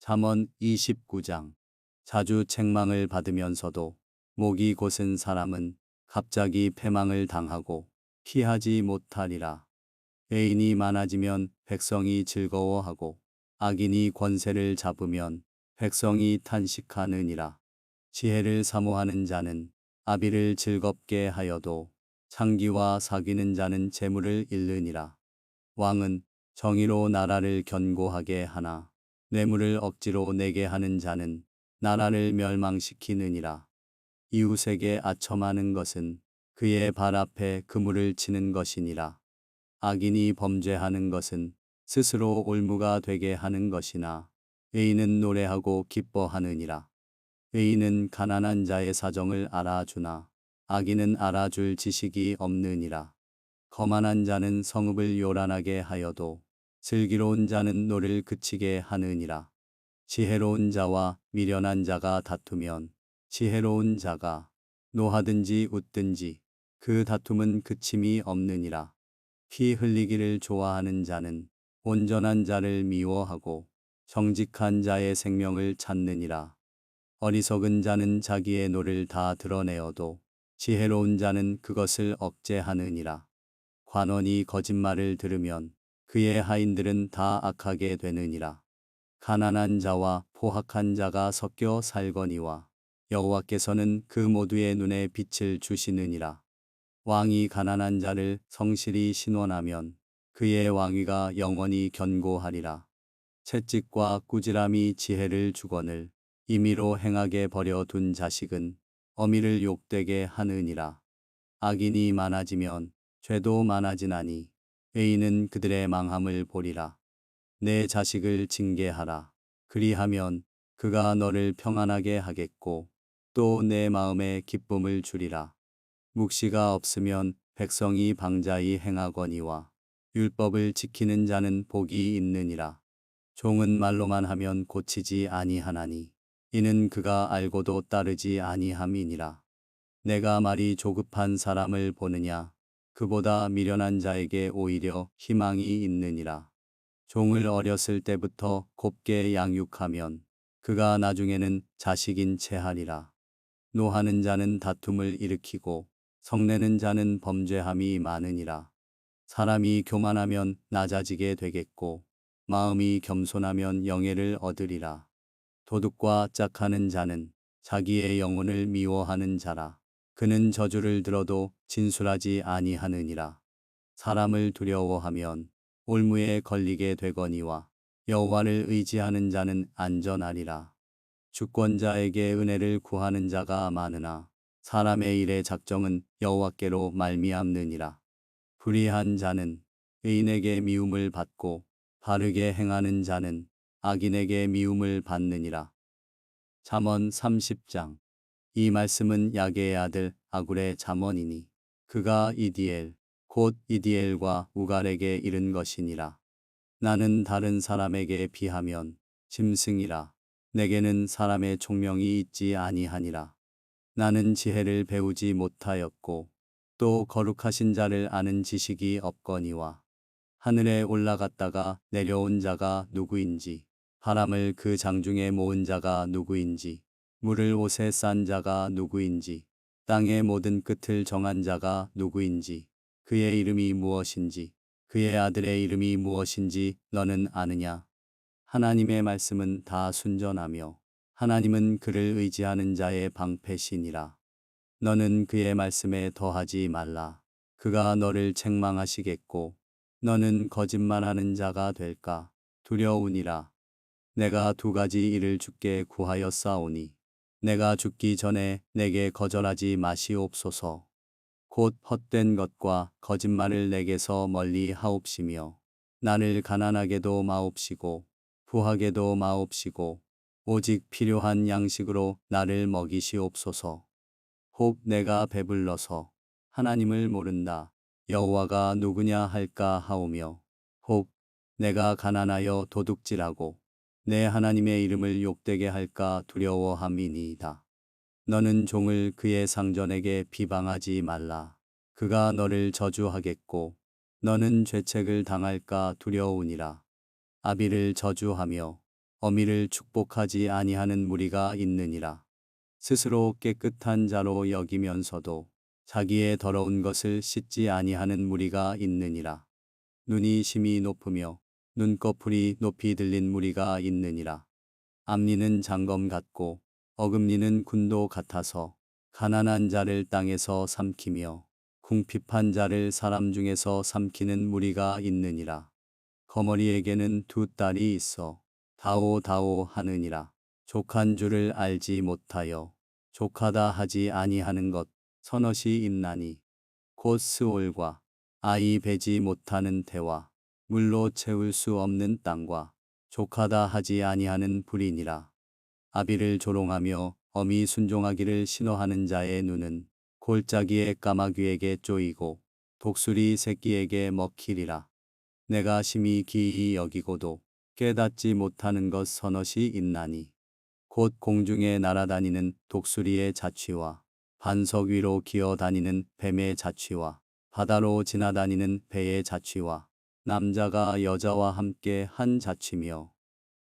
잠언 29장. 자주 책망을 받으면서도 목이 곧은 사람은 갑자기 패망을 당하고 피하지 못하리라. 애인이 많아지면 백성이 즐거워하고 악인이 권세를 잡으면 백성이 탄식하느니라. 지혜를 사모하는 자는 아비를 즐겁게 하여도 창기와 사귀는 자는 재물을 잃느니라. 왕은 정의로 나라를 견고하게 하나 뇌물을 억지로 내게 하는 자는 나라를 멸망시키느니라. 이웃에게 아첨하는 것은 그의 발 앞에 그물을 치는 것이니라. 악인이 범죄하는 것은 스스로 올무가 되게 하는 것이나 의인은 노래하고 기뻐하느니라. 의인은 가난한 자의 사정을 알아주나 악인은 알아줄 지식이 없느니라. 거만한 자는 성읍을 요란하게 하여도 슬기로운 자는 노를 그치게 하느니라. 지혜로운 자와 미련한 자가 다투면 지혜로운 자가 노하든지 웃든지 그 다툼은 그침이 없느니라. 피 흘리기를 좋아하는 자는 온전한 자를 미워하고 정직한 자의 생명을 찾느니라. 어리석은 자는 자기의 노를 다 드러내어도 지혜로운 자는 그것을 억제하느니라. 관원이 거짓말을 들으면 그의 하인들은 다 악하게 되느니라. 가난한 자와 포학한 자가 섞여 살거니와 여호와께서는 그 모두의 눈에 빛을 주시느니라. 왕이 가난한 자를 성실히 신원하면 그의 왕위가 영원히 견고하리라. 채찍과 꾸지람이 지혜를 주거늘 임의로 행하게 버려둔 자식은 어미를 욕되게 하느니라. 악인이 많아지면 죄도 많아지나니 의인은 그들의 망함을 보리라. 내 자식을 징계하라. 그리하면 그가 너를 평안하게 하겠고 또 내 마음에 기쁨을 주리라. 묵시가 없으면 백성이 방자히 행하거니와 율법을 지키는 자는 복이 있느니라. 종은 말로만 하면 고치지 아니하나니 이는 그가 알고도 따르지 아니함이니라. 내가 말이 조급한 사람을 보느냐 그보다 미련한 자에게 오히려 희망이 있느니라. 종을 어렸을 때부터 곱게 양육하면 그가 나중에는 자식인 채 하리라. 노하는 자는 다툼을 일으키고 성내는 자는 범죄함이 많으니라. 사람이 교만하면 낮아지게 되겠고 마음이 겸손하면 영예를 얻으리라. 도둑과 짝하는 자는 자기의 영혼을 미워하는 자라. 그는 저주를 들어도 진술하지 아니하느니라. 사람을 두려워하면 올무에 걸리게 되거니와 여호와를 의지하는 자는 안전하리라. 주권자에게 은혜를 구하는 자가 많으나 사람의 일의 작정은 여호와께로 말미암느니라. 불의한 자는 의인에게 미움을 받고 바르게 행하는 자는 악인에게 미움을 받느니라. 잠언 30장. 이 말씀은 야게의 아들 아굴의 잠언이니 그가 이디엘 곧 이디엘과 우갈에게 이른 것이니라. 나는 다른 사람에게 비하면 짐승이라. 내게는 사람의 총명이 있지 아니하니라. 나는 지혜를 배우지 못하였고 또 거룩하신 자를 아는 지식이 없거니와 하늘에 올라갔다가 내려온 자가 누구인지 바람을 그 장중에 모은 자가 누구인지 물을 옷에 싼 자가 누구인지 땅의 모든 끝을 정한 자가 누구인지 그의 이름이 무엇인지 그의 아들의 이름이 무엇인지 너는 아느냐? 하나님의 말씀은 다 순전하며 하나님은 그를 의지하는 자의 방패시니라. 너는 그의 말씀에 더하지 말라. 그가 너를 책망하시겠고 너는 거짓말하는 자가 될까 두려우니라. 내가 두 가지 일을 주께 구하였사오니 내가 죽기 전에 내게 거절하지 마시옵소서. 곧 헛된 것과 거짓말을 내게서 멀리 하옵시며 나를 가난하게도 마옵시고 부하게도 마옵시고 오직 필요한 양식으로 나를 먹이시옵소서. 혹 내가 배불러서 하나님을 모른다 여호와가 누구냐 할까 하오며 혹 내가 가난하여 도둑질하고 내 하나님의 이름을 욕되게 할까 두려워함이니이다. 너는 종을 그의 상전에게 비방하지 말라. 그가 너를 저주하겠고 너는 죄책을 당할까 두려우니라. 아비를 저주하며 어미를 축복하지 아니하는 무리가 있느니라. 스스로 깨끗한 자로 여기면서도 자기의 더러운 것을 씻지 아니하는 무리가 있느니라. 눈이 심히 높으며 눈꺼풀이 높이 들린 무리가 있느니라. 앞니는 장검 같고 어금니는 군도 같아서 가난한 자를 땅에서 삼키며 궁핍한 자를 사람 중에서 삼키는 무리가 있느니라. 거머리에게는 두 딸이 있어 다오다오 하느니라. 족한 줄을 알지 못하여 족하다 하지 아니하는 것 서너시 있나니 곧 스올과 아이 베지 못하는 태와 물로 채울 수 없는 땅과 족하다 하지 아니하는 불이니라. 아비를 조롱하며 어미 순종하기를 싫어하는 자의 눈은 골짜기의 까마귀에게 쪼이고 독수리 새끼에게 먹히리라. 내가 심히 기이 여기고도 깨닫지 못하는 것 서너시 있나니 곧 공중에 날아다니는 독수리의 자취와 반석 위로 기어다니는 뱀의 자취와 바다로 지나다니는 배의 자취와 남자가 여자와 함께 한 자취며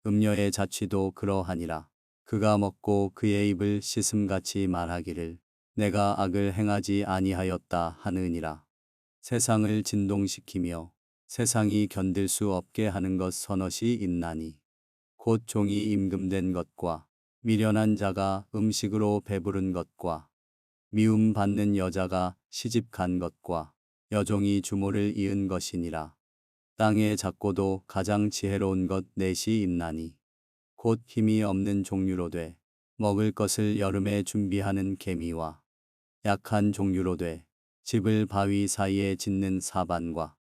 음녀의 자취도 그러하니라. 그가 먹고 그의 입을 씻음같이 말하기를 내가 악을 행하지 아니하였다 하느니라. 세상을 진동시키며 세상이 견딜 수 없게 하는 것 서너시 있나니 곧 종이 임금된 것과 미련한 자가 음식으로 배부른 것과 미움 받는 여자가 시집 간 것과 여종이 주모를 이은 것이니라. 땅의 작고도 가장 지혜로운 것 넷이 있나니 곧 힘이 없는 종류로 돼 먹을 것을 여름에 준비하는 개미와 약한 종류로 돼 집을 바위 사이에 짓는 사반과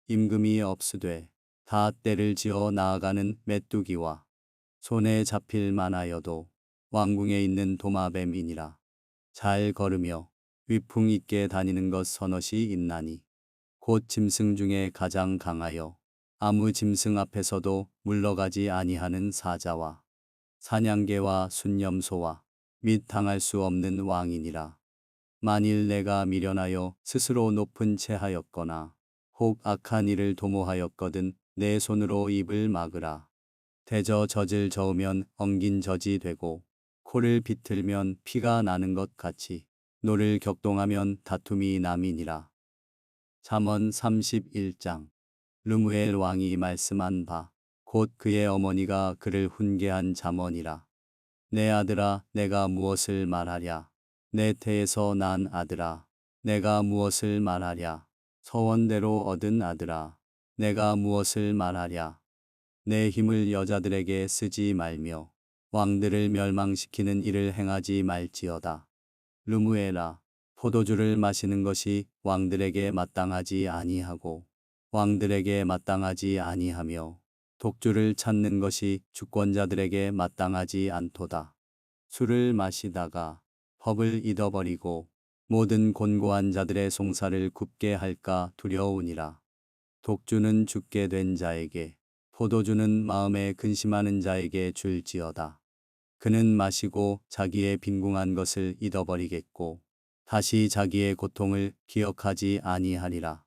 임금이 없으되 다 때를 지어 나아가는 메뚜기와 손에 잡힐 만하여도 왕궁에 있는 도마뱀이니라. 잘 걸으며 위풍 있게 다니는 것 서너시 있나니 곧 짐승 중에 가장 강하여 아무 짐승 앞에서도 물러가지 아니하는 사자와 사냥개와 순념소와 및 당할 수 없는 왕이니라. 만일 내가 미련하여 스스로 높은 채 하였거나 혹 악한 일을 도모하였거든 내 손으로 입을 막으라. 대저 젖을 저으면 엉긴 젖이 되고 코를 비틀면 피가 나는 것 같이 노를 격동하면 다툼이 남이니라. 잠언 31장. 르무엘 왕이 말씀한 바 곧 그의 어머니가 그를 훈계한 잠언이라. 내 아들아 내가 무엇을 말하랴. 내 태에서 난 아들아 내가 무엇을 말하랴. 서원대로 얻은 아들아 내가 무엇을 말하랴. 내 힘을 여자들에게 쓰지 말며 왕들을 멸망시키는 일을 행하지 말지어다. 르무엘아 포도주를 마시는 것이 왕들에게 마땅하지 아니하고 왕들에게 마땅하지 아니하며 독주를 찾는 것이 주권자들에게 마땅하지 않도다. 술을 마시다가 법을 잊어버리고 모든 곤고한 자들의 송사를 굽게 할까 두려우니라. 독주는 죽게 된 자에게 포도주는 마음에 근심하는 자에게 줄지어다. 그는 마시고 자기의 빈궁한 것을 잊어버리겠고 다시 자기의 고통을 기억하지 아니하리라.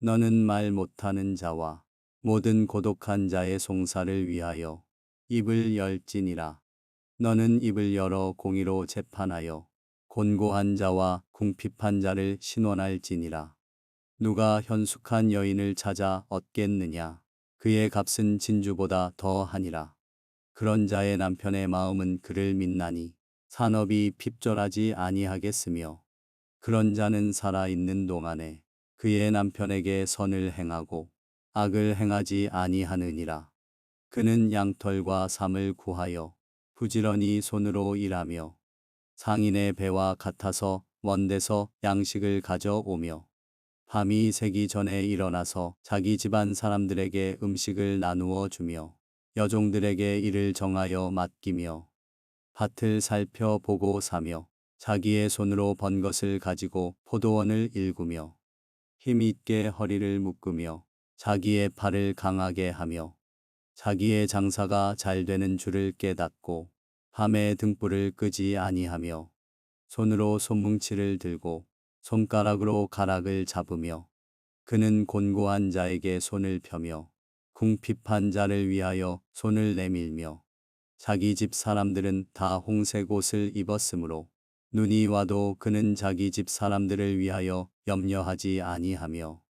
너는 말 못하는 자와 모든 고독한 자의 송사를 위하여 입을 열지니라. 너는 입을 열어 공의로 재판하여 곤고한 자와 궁핍한 자를 신원할지니라. 누가 현숙한 여인을 찾아 얻겠느냐. 그의 값은 진주보다 더하니라. 그런 자의 남편의 마음은 그를 믿나니 산업이 핍절하지 아니하겠으며 그런 자는 살아있는 동안에 그의 남편에게 선을 행하고 악을 행하지 아니하느니라. 그는 양털과 삼을 구하여 부지런히 손으로 일하며 상인의 배와 같아서 먼 데서 양식을 가져오며 밤이 새기 전에 일어나서 자기 집안 사람들에게 음식을 나누어 주며 여종들에게 일을 정하여 맡기며 밭을 살펴보고 사며 자기의 손으로 번 것을 가지고 포도원을 일구며 힘있게 허리를 묶으며 자기의 팔을 강하게 하며 자기의 장사가 잘 되는 줄을 깨닫고 밤에 등불을 끄지 아니하며 손으로 손뭉치를 들고 손가락으로 가락을 잡으며 그는 곤고한 자에게 손을 펴며 궁핍한 자를 위하여 손을 내밀며 자기 집 사람들은 다 홍색 옷을 입었으므로 눈이 와도 그는 자기 집 사람들을 위하여 염려하지 아니하며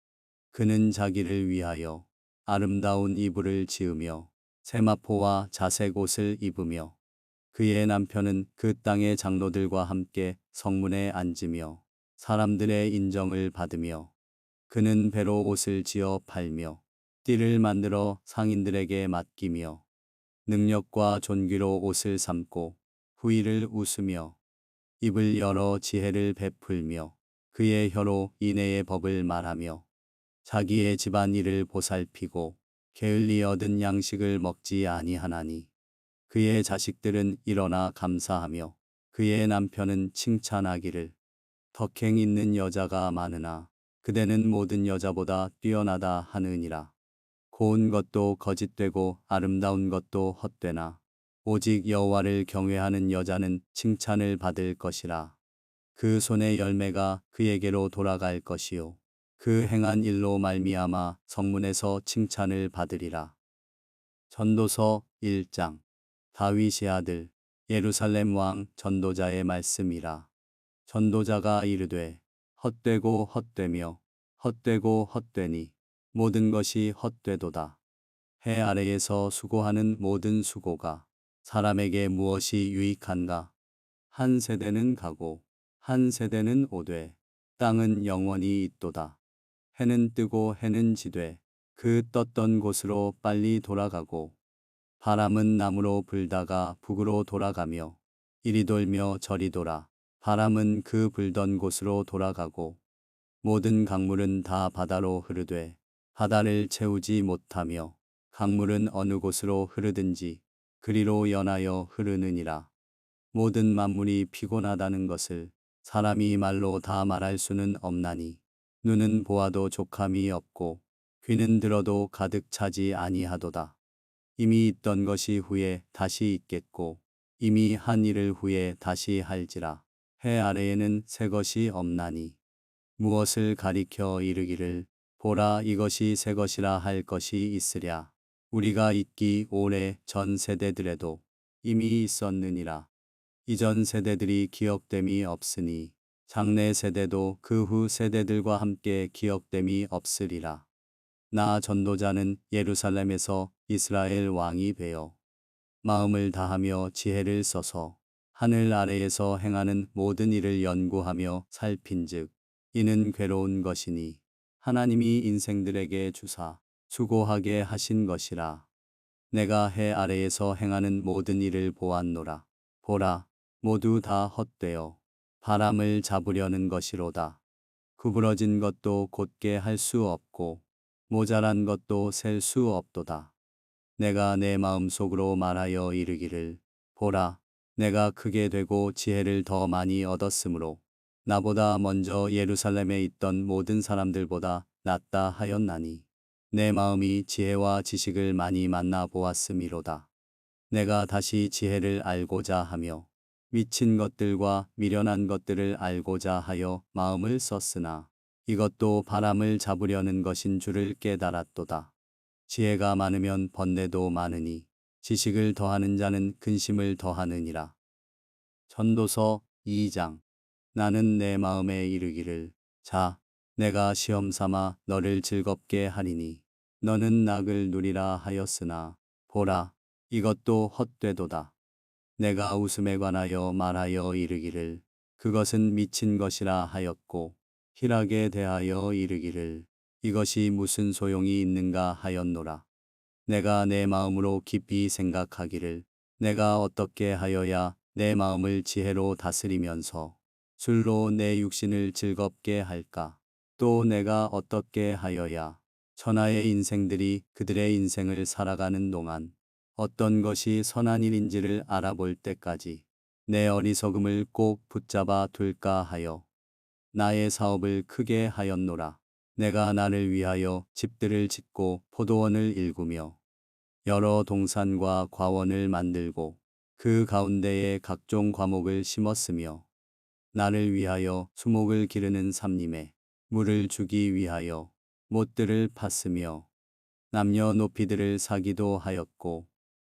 그는 자기를 위하여 아름다운 이불을 지으며 세마포와 자색 옷을 입으며 그의 남편은 그 땅의 장로들과 함께 성문에 앉으며 사람들의 인정을 받으며 그는 배로 옷을 지어 팔며 띠를 만들어 상인들에게 맡기며 능력과 존귀로 옷을 삼고 후일을 웃으며 입을 열어 지혜를 베풀며 그의 혀로 인애의 법을 말하며 자기의 집안 일을 보살피고 게을리 얻은 양식을 먹지 아니하나니 그의 자식들은 일어나 감사하며 그의 남편은 칭찬하기를 덕행 있는 여자가 많으나 그대는 모든 여자보다 뛰어나다 하느니라. 고운 것도 거짓되고 아름다운 것도 헛되나 오직 여호와를 경외하는 여자는 칭찬을 받을 것이라. 그 손의 열매가 그에게로 돌아갈 것이요 그 행한 일로 말미암아 성문에서 칭찬을 받으리라. 전도서 1장. 다윗의 아들 예루살렘 왕 전도자의 말씀이라. 전도자가 이르되 헛되고 헛되며 헛되고 헛되니 모든 것이 헛되도다. 해 아래에서 수고하는 모든 수고가 사람에게 무엇이 유익한가? 한 세대는 가고 한 세대는 오되 땅은 영원히 있도다. 해는 뜨고 해는 지되 그 떴던 곳으로 빨리 돌아가고 바람은 남으로 불다가 북으로 돌아가며 이리 돌며 저리 돌아 바람은 그 불던 곳으로 돌아가고 모든 강물은 다 바다로 흐르되 바다를 채우지 못하며 강물은 어느 곳으로 흐르든지 그리로 연하여 흐르느니라. 모든 만물이 피곤하다는 것을 사람이 말로 다 말할 수는 없나니 눈은 보아도 족함이 없고 귀는 들어도 가득 차지 아니하도다. 이미 있던 것이 후에 다시 있겠고 이미 한 일을 후에 다시 할지라. 해 아래에는 새 것이 없나니 무엇을 가리켜 이르기를 보라 이것이 새 것이라 할 것이 있으랴. 우리가 있기 오래 전 세대들에도 이미 있었느니라. 이전 세대들이 기억됨이 없으니 장래 세대도 그 후 세대들과 함께 기억됨이 없으리라. 나 전도자는 예루살렘에서 이스라엘 왕이 되어 마음을 다하며 지혜를 써서 하늘 아래에서 행하는 모든 일을 연구하며 살핀즉 이는 괴로운 것이니 하나님이 인생들에게 주사 수고하게 하신 것이라. 내가 해 아래에서 행하는 모든 일을 보았노라. 보라, 모두 다 헛되어 바람을 잡으려는 것이로다. 구부러진 것도 곧게 할 수 없고 모자란 것도 셀 수 없도다. 내가 내 마음속으로 말하여 이르기를 보라, 내가 크게 되고 지혜를 더 많이 얻었으므로 나보다 먼저 예루살렘에 있던 모든 사람들보다 낫다 하였나니 내 마음이 지혜와 지식을 많이 만나 보았음이로다. 내가 다시 지혜를 알고자 하며 미친 것들과 미련한 것들을 알고자 하여 마음을 썼으나 이것도 바람을 잡으려는 것인 줄을 깨달았도다. 지혜가 많으면 번뇌도 많으니 지식을 더하는 자는 근심을 더하느니라. 전도서 2장. 나는 내 마음에 이르기를 자, 내가 시험 삼아 너를 즐겁게 하리니 너는 낙을 누리라 하였으나 보라, 이것도 헛되도다. 내가 웃음에 관하여 말하여 이르기를 그것은 미친 것이라 하였고 희락에 대하여 이르기를 이것이 무슨 소용이 있는가 하였노라. 내가 내 마음으로 깊이 생각하기를 내가 어떻게 하여야 내 마음을 지혜로 다스리면서 술로 내 육신을 즐겁게 할까? 또 내가 어떻게 하여야 천하의 인생들이 그들의 인생을 살아가는 동안 어떤 것이 선한 일인지를 알아볼 때까지 내 어리석음을 꼭 붙잡아 둘까 하여 나의 사업을 크게 하였노라. 내가 나를 위하여 집들을 짓고 포도원을 일구며 여러 동산과 과원을 만들고 그 가운데에 각종 과목을 심었으며 나를 위하여 수목을 기르는 삼림에 물을 주기 위하여 못들을 팠으며 남녀노피들을 사기도 하였고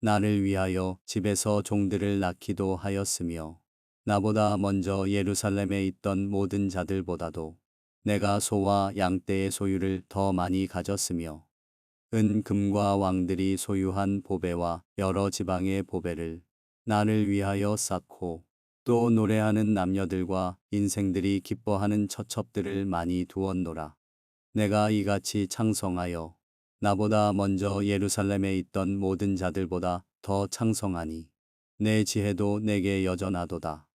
나를 위하여 집에서 종들을 낳기도 하였으며 나보다 먼저 예루살렘에 있던 모든 자들보다도 내가 소와 양떼의 소유를 더 많이 가졌으며 은 금과 왕들이 소유한 보배와 여러 지방의 보배를 나를 위하여 쌓고 또 노래하는 남녀들과 인생들이 기뻐하는 처첩들을 많이 두었노라. 내가 이같이 창성하여 나보다 먼저 예루살렘에 있던 모든 자들보다 더 창성하니 내 지혜도 내게 여전하도다.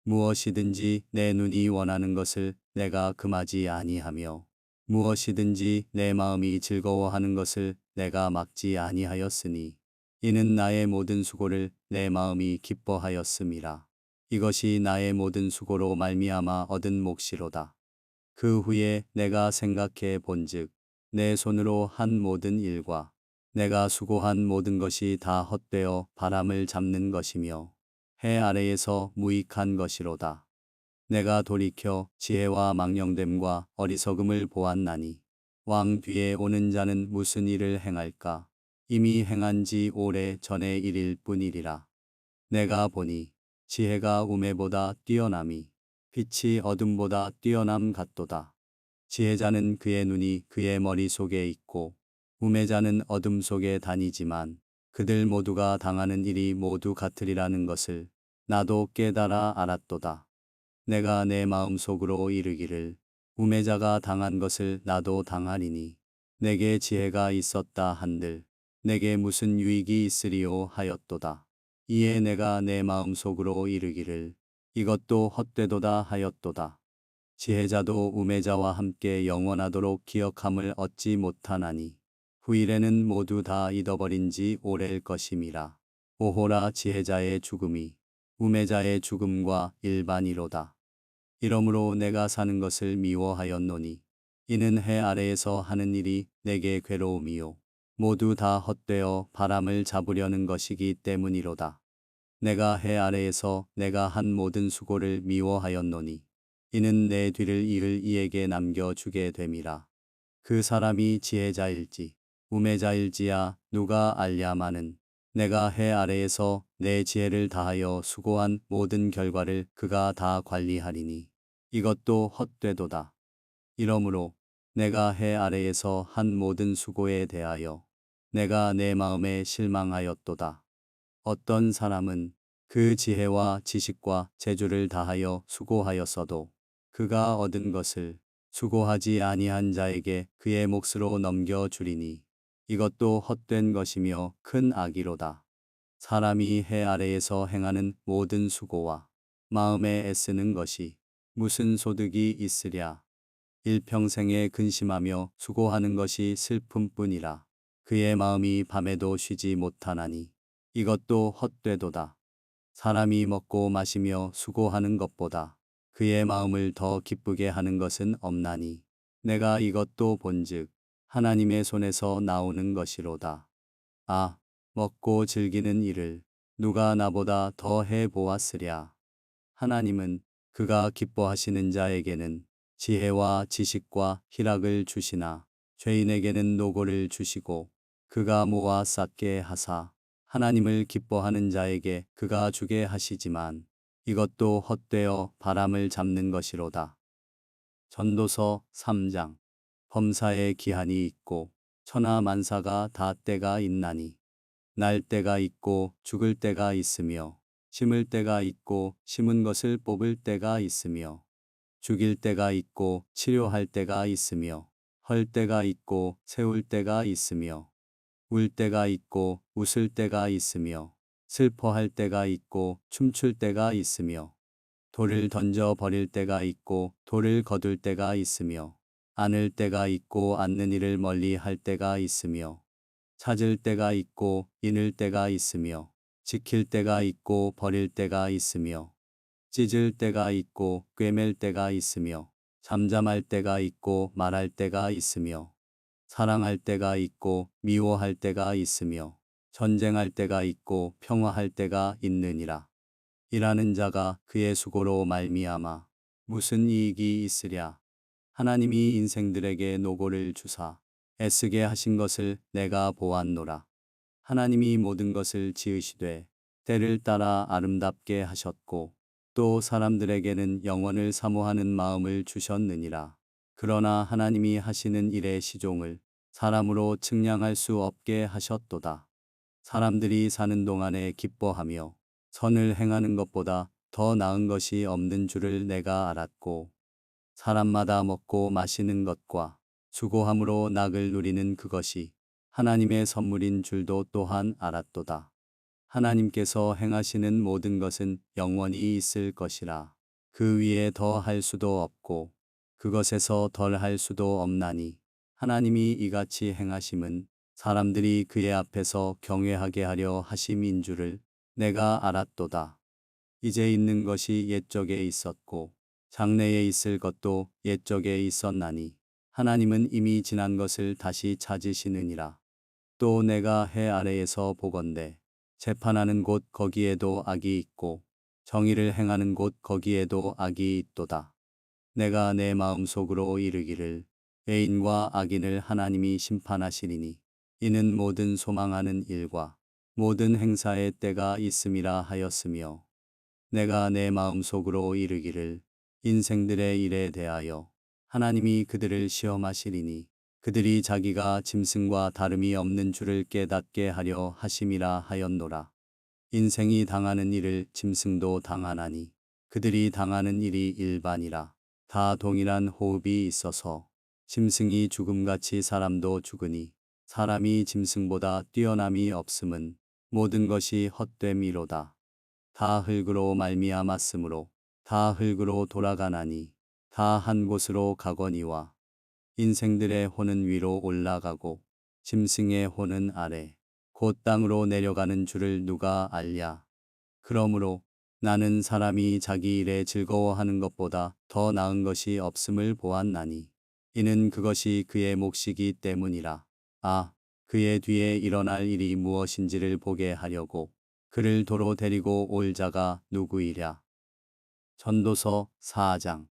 무엇이든지 내 눈이 원하는 것을 내가 금하지 아니하며 무엇이든지 내 마음이 즐거워하는 것을 내가 막지 아니하였으니 이는 나의 모든 수고를 내 마음이 기뻐하였음이라. 이것이 나의 모든 수고로 말미암아 얻은 몫이로다. 그 후에 내가 생각해 본즉 내 손으로 한 모든 일과 내가 수고한 모든 것이 다 헛되어 바람을 잡는 것이며 해 아래에서 무익한 것이로다. 내가 돌이켜 지혜와 망령됨과 어리석음을 보았나니 왕 뒤에 오는 자는 무슨 일을 행할까? 이미 행한 지 오래 전의 일일 뿐이리라. 내가 보니 지혜가 우매보다 뛰어남이 빛이 어둠보다 뛰어남 같도다. 지혜자는 그의 눈이 그의 머릿속에 있고 우매자는 어둠 속에 다니지만 그들 모두가 당하는 일이 모두 같으리라는 것을 나도 깨달아 알았도다. 내가 내 마음속으로 이르기를 우매자가 당한 것을 나도 당하리니 내게 지혜가 있었다 한들 내게 무슨 유익이 있으리요 하였도다. 이에 내가 내 마음속으로 이르기를 이것도 헛되도다 하였도다. 지혜자도 우매자와 함께 영원하도록 기억함을 얻지 못하나니 후일에는 모두 다 잊어버린 지 오래일 것임이라. 오호라 지혜자의 죽음이 우매자의 죽음과 일반이로다. 이러므로 내가 사는 것을 미워하였노니 이는 해 아래에서 하는 일이 내게 괴로움이요 모두 다 헛되어 바람을 잡으려는 것이기 때문이로다. 내가 해 아래에서 내가 한 모든 수고를 미워하였노니 이는 내 뒤를 이을 이에게 남겨주게 됨이라. 그 사람이 지혜자일지 우매자일지야 누가 알랴마는 내가 해 아래에서 내 지혜를 다하여 수고한 모든 결과를 그가 다 관리하리니 이것도 헛되도다. 이러므로 내가 해 아래에서 한 모든 수고에 대하여 내가 내 마음에 실망하였도다. 어떤 사람은 그 지혜와 지식과 재주를 다하여 수고하였어도 그가 얻은 것을 수고하지 아니한 자에게 그의 몫으로 넘겨주리니 이것도 헛된 것이며 큰 악이로다. 사람이 해 아래에서 행하는 모든 수고와 마음에 애쓰는 것이 무슨 소득이 있으랴. 일평생에 근심하며 수고하는 것이 슬픔뿐이라. 그의 마음이 밤에도 쉬지 못하나니 이것도 헛되도다. 사람이 먹고 마시며 수고하는 것보다 그의 마음을 더 기쁘게 하는 것은 없나니 내가 이것도 본즉 하나님의 손에서 나오는 것이로다. 아, 먹고 즐기는 일을 누가 나보다 더 해보았으랴. 하나님은 그가 기뻐하시는 자에게는 지혜와 지식과 희락을 주시나 죄인에게는 노고를 주시고 그가 모아 쌓게 하사 하나님을 기뻐하는 자에게 그가 주게 하시지만 이것도 헛되어 바람을 잡는 것이로다. 전도서 3장. 범사에 기한이 있고 천하 만사가 다 때가 있나니 날 때가 있고 죽을 때가 있으며 심을 때가 있고 심은 것을 뽑을 때가 있으며 죽일 때가 있고 치료할 때가 있으며 헐 때가 있고 세울 때가 있으며 울 때가 있고 웃을 때가 있으며 슬퍼할 때가 있고 춤출 때가 있으며 돌을 던져 버릴 때가 있고 돌을 거둘 때가 있으며 안을 때가 있고 앉는 일을 멀리 할 때가 있으며 찾을 때가 있고 잃을 때가 있으며 지킬 때가 있고 버릴 때가 있으며 찢을 때가 있고 꿰맬 때가 있으며 잠잠할 때가 있고 말할 때가 있으며 사랑할 때가 있고 미워할 때가 있으며 전쟁할 때가 있고 평화할 때가 있느니라. 일하는 자가 그의 수고로 말미암아 무슨 이익이 있으랴. 하나님이 인생들에게 노고를 주사 애쓰게 하신 것을 내가 보았노라. 하나님이 모든 것을 지으시되 때를 따라 아름답게 하셨고 또 사람들에게는 영원을 사모하는 마음을 주셨느니라. 그러나 하나님이 하시는 일의 시종을 사람으로 측량할 수 없게 하셨도다. 사람들이 사는 동안에 기뻐하며 선을 행하는 것보다 더 나은 것이 없는 줄을 내가 알았고 사람마다 먹고 마시는 것과 수고함으로 낙을 누리는 그것이 하나님의 선물인 줄도 또한 알았도다. 하나님께서 행하시는 모든 것은 영원히 있을 것이라. 그 위에 더 할 수도 없고 그것에서 덜 할 수도 없나니 하나님이 이같이 행하심은 사람들이 그의 앞에서 경외하게 하려 하심인 줄을 내가 알았도다. 이제 있는 것이 옛적에 있었고 장래에 있을 것도 옛적에 있었나니 하나님은 이미 지난 것을 다시 찾으시느니라. 또 내가 해 아래에서 보건대 재판하는 곳 거기에도 악이 있고 정의를 행하는 곳 거기에도 악이 있도다. 내가 내 마음속으로 이르기를 의인과 악인을 하나님이 심판하시리니 이는 모든 소망하는 일과 모든 행사의 때가 있음이라 하였으며 내가 내 마음속으로 이르기를 인생들의 일에 대하여 하나님이 그들을 시험하시리니 그들이 자기가 짐승과 다름이 없는 줄을 깨닫게 하려 하심이라 하였노라. 인생이 당하는 일을 짐승도 당하나니 그들이 당하는 일이 일반이라. 다 동일한 호흡이 있어서 짐승이 죽음같이 사람도 죽으니 사람이 짐승보다 뛰어남이 없음은 모든 것이 헛됨이로다. 다 흙으로 말미암았으므로 다 흙으로 돌아가나니 다 한 곳으로 가거니와 인생들의 혼은 위로 올라가고 짐승의 혼은 아래 곧 땅으로 내려가는 줄을 누가 알랴. 그러므로 나는 사람이 자기 일에 즐거워하는 것보다 더 나은 것이 없음을 보았나니 이는 그것이 그의 몫이기 때문이라. 아, 그의 뒤에 일어날 일이 무엇인지를 보게 하려고 그를 도로 데리고 올 자가 누구이랴. 전도서 4장.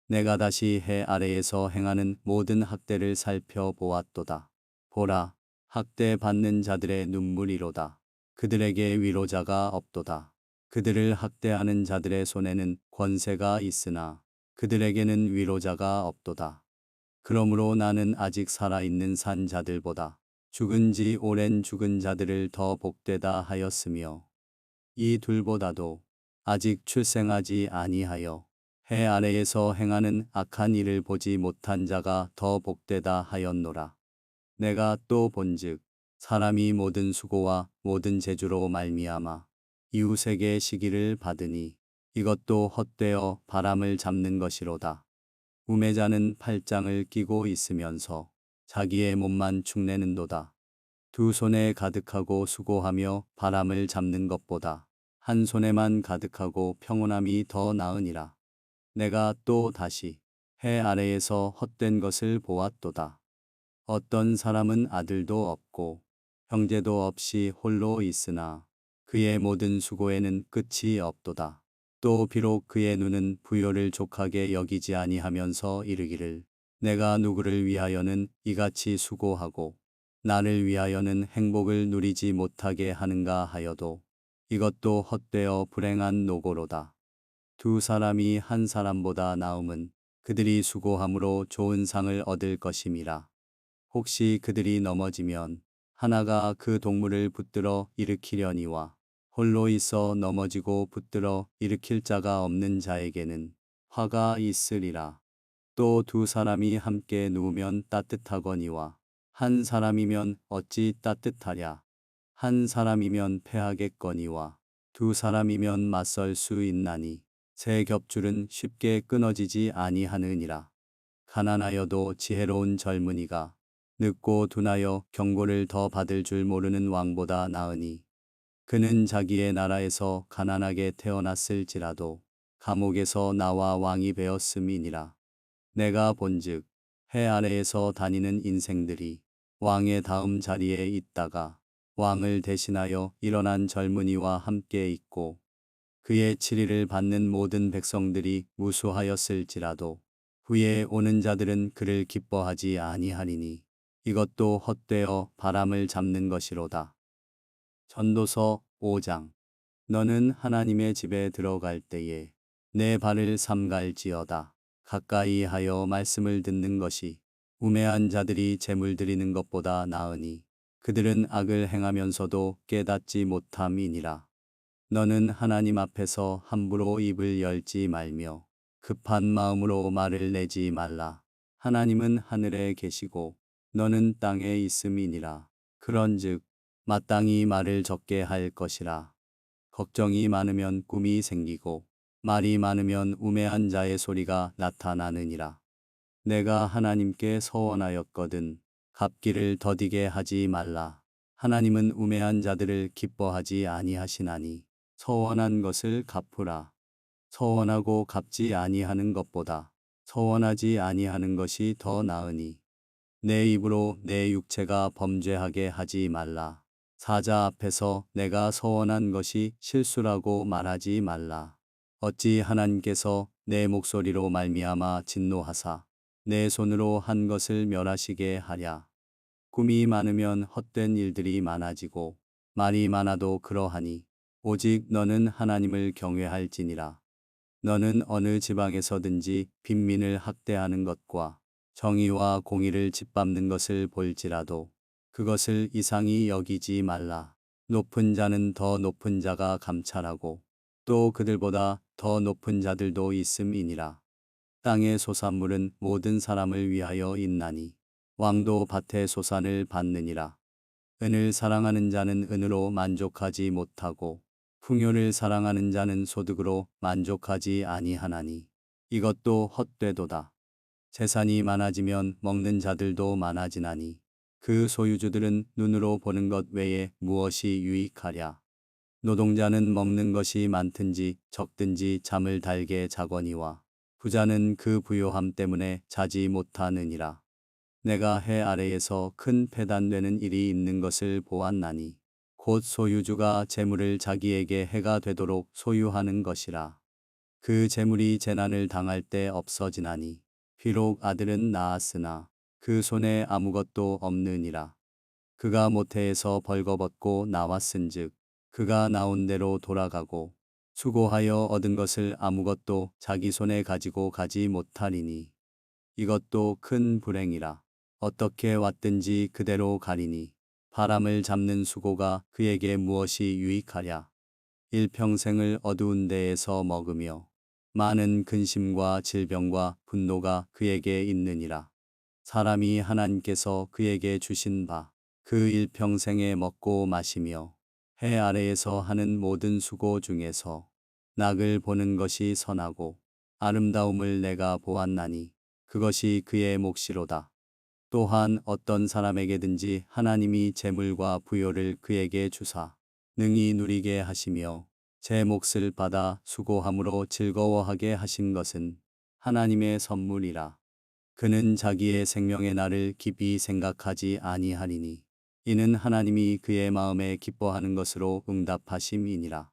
내가 다시 해 아래에서 행하는 모든 학대를 살펴보았도다. 보라, 학대 받는 자들의 눈물이로다. 그들에게 위로자가 없도다. 그들을 학대하는 자들의 손에는 권세가 있으나 그들에게는 위로자가 없도다. 그러므로 나는 아직 살아있는 산 자들보다 죽은 지 오랜 죽은 자들을 더 복되다 하였으며 이 둘보다도 아직 출생하지 아니하여 해 아래에서 행하는 악한 일을 보지 못한 자가 더 복되다 하였노라. 내가 또 본즉 사람이 모든 수고와 모든 재주로 말미암아 이웃에게 시기를 받으니 이것도 헛되어 바람을 잡는 것이로다. 우매자는 팔짱을 끼고 있으면서 자기의 몸만 축내는도다. 두 손에 가득하고 수고하며 바람을 잡는 것보다 한 손에만 가득하고 평온함이 더 나으니라. 내가 또 다시 해 아래에서 헛된 것을 보았도다. 어떤 사람은 아들도 없고 형제도 없이 홀로 있으나 그의 모든 수고에는 끝이 없도다. 또 비록 그의 눈은 부요를 족하게 여기지 아니하면서 이르기를 내가 누구를 위하여는 이같이 수고하고 나를 위하여는 행복을 누리지 못하게 하는가 하여도 이것도 헛되어 불행한 노고로다. 두 사람이 한 사람보다 나음은 그들이 수고함으로 좋은 상을 얻을 것임이라. 혹시 그들이 넘어지면 하나가 그 동물을 붙들어 일으키려니와 홀로 있어 넘어지고 붙들어 일으킬 자가 없는 자에게는 화가 있으리라. 또 두 사람이 함께 누우면 따뜻하거니와 한 사람이면 어찌 따뜻하랴. 한 사람이면 패하겠거니와 두 사람이면 맞설 수 있나니 새 겹줄은 쉽게 끊어지지 아니하느니라. 가난하여도 지혜로운 젊은이가 늙고 둔하여 경고를 더 받을 줄 모르는 왕보다 나으니 그는 자기의 나라에서 가난하게 태어났을지라도 감옥에서 나와 왕이 되었음이니라. 내가 본즉 해 아래에서 다니는 인생들이 왕의 다음 자리에 있다가 왕을 대신하여 일어난 젊은이와 함께 있고 그의 치리를 받는 모든 백성들이 무수하였을지라도 후에 오는 자들은 그를 기뻐하지 아니하리니 이것도 헛되어 바람을 잡는 것이로다. 전도서 5장. 너는 하나님의 집에 들어갈 때에 내 발을 삼갈지어다. 가까이 하여 말씀을 듣는 것이 우매한 자들이 재물 드리는 것보다 나으니 그들은 악을 행하면서도 깨닫지 못함이니라. 너는 하나님 앞에서 함부로 입을 열지 말며 급한 마음으로 말을 내지 말라. 하나님은 하늘에 계시고 너는 땅에 있음이니라. 그런즉 마땅히 말을 적게 할 것이라. 걱정이 많으면 꿈이 생기고 말이 많으면 우매한 자의 소리가 나타나느니라. 내가 하나님께 서원하였거든 갚기를 더디게 하지 말라. 하나님은 우매한 자들을 기뻐하지 아니하시나니 서원한 것을 갚으라. 서원하고 갚지 아니하는 것보다 서원하지 아니하는 것이 더 나으니 내 입으로 내 육체가 범죄하게 하지 말라. 사자 앞에서 내가 서원한 것이 실수라고 말하지 말라. 어찌 하나님께서 내 목소리로 말미암아 진노하사 내 손으로 한 것을 멸하시게 하랴. 꿈이 많으면 헛된 일들이 많아지고 말이 많아도 그러하니 오직 너는 하나님을 경외할지니라. 너는 어느 지방에서든지 빈민을 학대하는 것과 정의와 공의를 짓밟는 것을 볼지라도 그것을 이상히 여기지 말라. 높은 자는 더 높은 자가 감찰하고 또 그들보다 더 높은 자들도 있음이니라. 땅의 소산물은 모든 사람을 위하여 있나니 왕도 밭의 소산을 받느니라. 은을 사랑하는 자는 은으로 만족하지 못하고 풍요를 사랑하는 자는 소득으로 만족하지 아니하나니 이것도 헛되도다. 재산이 많아지면 먹는 자들도 많아지나니 그 소유주들은 눈으로 보는 것 외에 무엇이 유익하랴. 노동자는 먹는 것이 많든지 적든지 잠을 달게 자거니와 부자는 그 부요함 때문에 자지 못하느니라. 내가 해 아래에서 큰 패단되는 일이 있는 것을 보았나니 곧 소유주가 재물을 자기에게 해가 되도록 소유하는 것이라. 그 재물이 재난을 당할 때 없어지나니 비록 아들은 낳았으나 그 손에 아무것도 없느니라. 그가 모태에서 벌거벗고 나왔은즉 그가 나온 대로 돌아가고 수고하여 얻은 것을 아무것도 자기 손에 가지고 가지 못하리니 이것도 큰 불행이라. 어떻게 왔든지 그대로 가리니 바람을 잡는 수고가 그에게 무엇이 유익하랴. 일평생을 어두운 데에서 먹으며 많은 근심과 질병과 분노가 그에게 있느니라. 사람이 하나님께서 그에게 주신 바 그 일평생에 먹고 마시며 해 아래에서 하는 모든 수고 중에서 낙을 보는 것이 선하고 아름다움을 내가 보았나니 그것이 그의 몫이로다. 또한 어떤 사람에게든지 하나님이 재물과 부요를 그에게 주사 능히 누리게 하시며 제 몫을 받아 수고함으로 즐거워하게 하신 것은 하나님의 선물이라. 그는 자기의 생명의 날을 깊이 생각하지 아니하리니 이는 하나님이 그의 마음에 기뻐하는 것으로 응답하심이니라.